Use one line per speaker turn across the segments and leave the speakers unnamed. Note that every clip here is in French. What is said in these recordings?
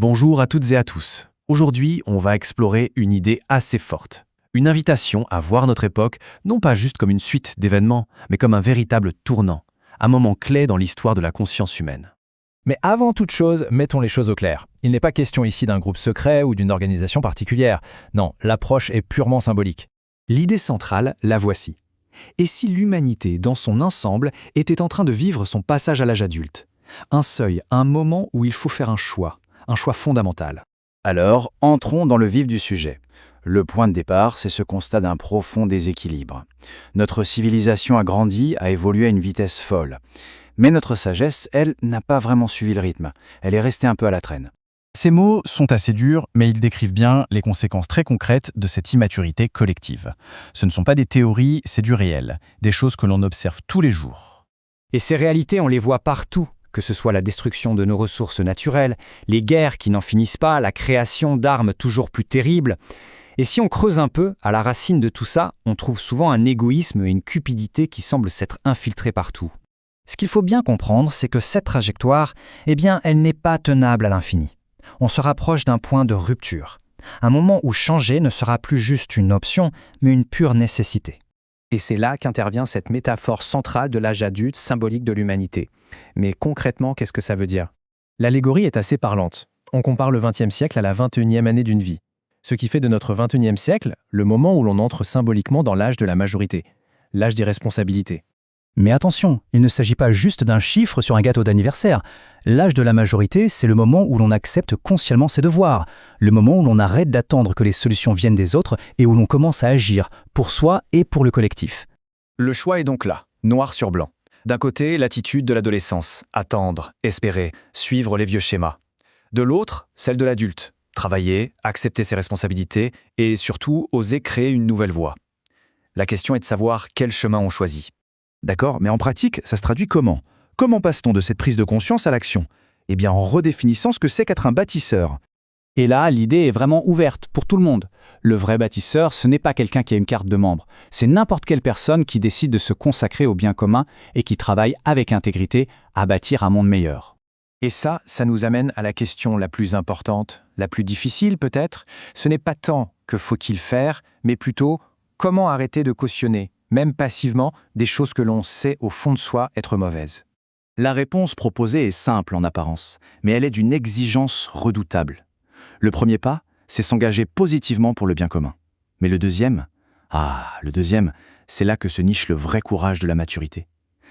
Bonjour à toutes et à tous. Aujourd'hui, on va explorer une idée assez forte. Une invitation à voir notre époque, non pas juste comme une suite d'événements, mais comme un véritable tournant, un moment clé dans l'histoire de la conscience humaine.
Mais avant toute chose, mettons les choses au clair. Il n'est pas question ici d'un groupe secret ou d'une organisation particulière. Non, l'approche est purement symbolique.
L'idée centrale, la voici. Et si l'humanité, dans son ensemble, était en train de vivre son passage à l'âge adulte? Un seuil, un moment où il faut faire un choix fondamental.
Alors, entrons dans le vif du sujet. Le point de départ, c'est ce constat d'un profond déséquilibre. Notre civilisation a grandi, a évolué à une vitesse folle. Mais notre sagesse, elle, n'a pas vraiment suivi le rythme. Elle est restée un peu à la traîne.
Ces mots sont assez durs, mais ils décrivent bien les conséquences très concrètes de cette immaturité collective. Ce ne sont pas des théories, c'est du réel, des choses que l'on observe tous les jours.
Et ces réalités, on les voit partout, que ce soit la destruction de nos ressources naturelles, les guerres qui n'en finissent pas, la création d'armes toujours plus terribles. Et si on creuse un peu, à la racine de tout ça, on trouve souvent un égoïsme et une cupidité qui semblent s'être infiltrés partout. Ce qu'il faut bien comprendre, c'est que cette trajectoire, elle n'est pas tenable à l'infini. On se rapproche d'un point de rupture, un moment où changer ne sera plus juste une option, mais une pure nécessité. Et c'est là qu'intervient cette métaphore centrale de l'âge adulte symbolique de l'humanité. Mais concrètement, qu'est-ce que ça veut dire?
L'allégorie est assez parlante. On compare le XXe siècle à la 21e année d'une vie. Ce qui fait de notre 21e siècle le moment où l'on entre symboliquement dans l'âge de la majorité, l'âge des responsabilités.
Mais attention, il ne s'agit pas juste d'un chiffre sur un gâteau d'anniversaire. L'âge de la majorité, c'est le moment où l'on accepte consciemment ses devoirs, le moment où l'on arrête d'attendre que les solutions viennent des autres et où l'on commence à agir pour soi et pour le collectif.
Le choix est donc là, noir sur blanc. D'un côté, l'attitude de l'adolescence, attendre, espérer, suivre les vieux schémas. De l'autre, celle de l'adulte, travailler, accepter ses responsabilités et surtout oser créer une nouvelle voie. La question est de savoir quel chemin on choisit.
D'accord, mais en pratique, ça se traduit comment? Comment passe-t-on de cette prise de conscience à l'action? Eh bien, en redéfinissant ce que c'est qu'être un bâtisseur.
Et là, l'idée est vraiment ouverte pour tout le monde. Le vrai bâtisseur, ce n'est pas quelqu'un qui a une carte de membre. C'est n'importe quelle personne qui décide de se consacrer au bien commun et qui travaille avec intégrité à bâtir un monde meilleur.
Et ça nous amène à la question la plus importante, la plus difficile peut-être. Ce n'est pas tant que faut-il faire, mais plutôt comment arrêter de cautionner, même passivement, des choses que l'on sait au fond de soi être mauvaises.
La réponse proposée est simple en apparence, mais elle est d'une exigence redoutable. Le premier pas, c'est s'engager positivement pour le bien commun. Mais le deuxième, c'est là que se niche le vrai courage de la maturité.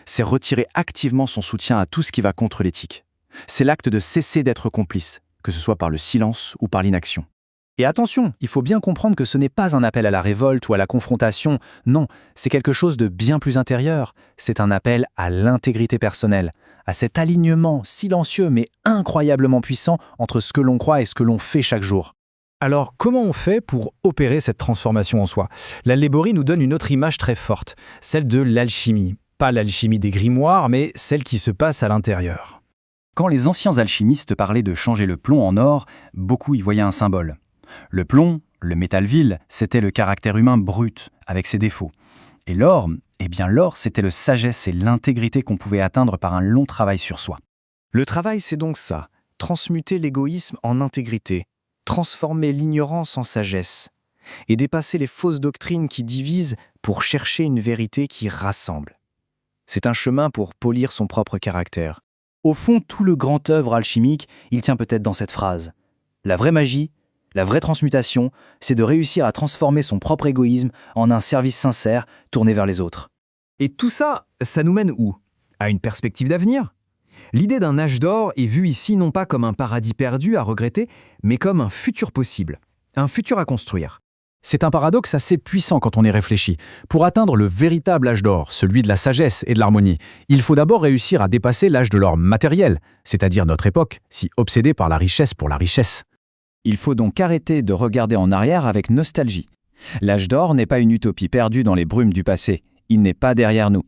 C'est retirer activement son soutien à tout ce qui va contre l'éthique. C'est l'acte de cesser d'être complice, que ce soit par le silence ou par l'inaction.
Et attention, il faut bien comprendre que ce n'est pas un appel à la révolte ou à la confrontation. Non, c'est quelque chose de bien plus intérieur. C'est un appel à l'intégrité personnelle, à cet alignement silencieux mais incroyablement puissant entre ce que l'on croit et ce que l'on fait chaque jour. Alors, comment on fait pour opérer cette transformation en soi? L'allégorie nous donne une autre image très forte, celle de l'alchimie. Pas l'alchimie des grimoires, mais celle qui se passe à l'intérieur.
Quand les anciens alchimistes parlaient de changer le plomb en or, beaucoup y voyaient un symbole. Le plomb, le métal vil, c'était le caractère humain brut, avec ses défauts. Et l'or, l'or, c'était le sagesse et l'intégrité qu'on pouvait atteindre par un long travail sur soi.
Le travail, c'est donc ça, transmuter l'égoïsme en intégrité, transformer l'ignorance en sagesse, et dépasser les fausses doctrines qui divisent pour chercher une vérité qui rassemble. C'est un chemin pour polir son propre caractère.
Au fond, tout le grand œuvre alchimique, il tient peut-être dans cette phrase. La vraie magie, la vraie transmutation, c'est de réussir à transformer son propre égoïsme en un service sincère tourné vers les autres.
Et tout ça, ça nous mène où? À une perspective d'avenir? L'idée d'un âge d'or est vue ici non pas comme un paradis perdu à regretter, mais comme un futur possible, un futur à construire. C'est un paradoxe assez puissant quand on y réfléchit. Pour atteindre le véritable âge d'or, celui de la sagesse et de l'harmonie, il faut d'abord réussir à dépasser l'âge de l'or matériel, c'est-à-dire notre époque, si obsédée par la richesse pour la richesse.
Il faut donc arrêter de regarder en arrière avec nostalgie. L'âge d'or n'est pas une utopie perdue dans les brumes du passé. Il n'est pas derrière nous.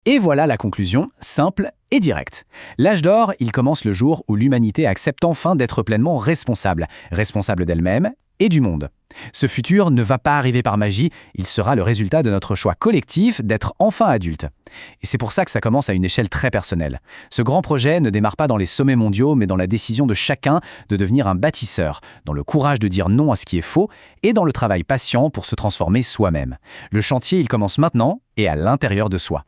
Et voilà la conclusion, simple et directe. L'âge d'or, il commence le jour où l'humanité accepte enfin d'être pleinement responsable. Responsable d'elle-même et du monde. Ce futur ne va pas arriver par magie, il sera le résultat de notre choix collectif d'être enfin adulte. Et c'est pour ça que ça commence à une échelle très personnelle. Ce grand projet ne démarre pas dans les sommets mondiaux, mais dans la décision de chacun de devenir un bâtisseur, dans le courage de dire non à ce qui est faux et dans le travail patient pour se transformer soi-même. Le chantier, il commence maintenant et à l'intérieur de soi.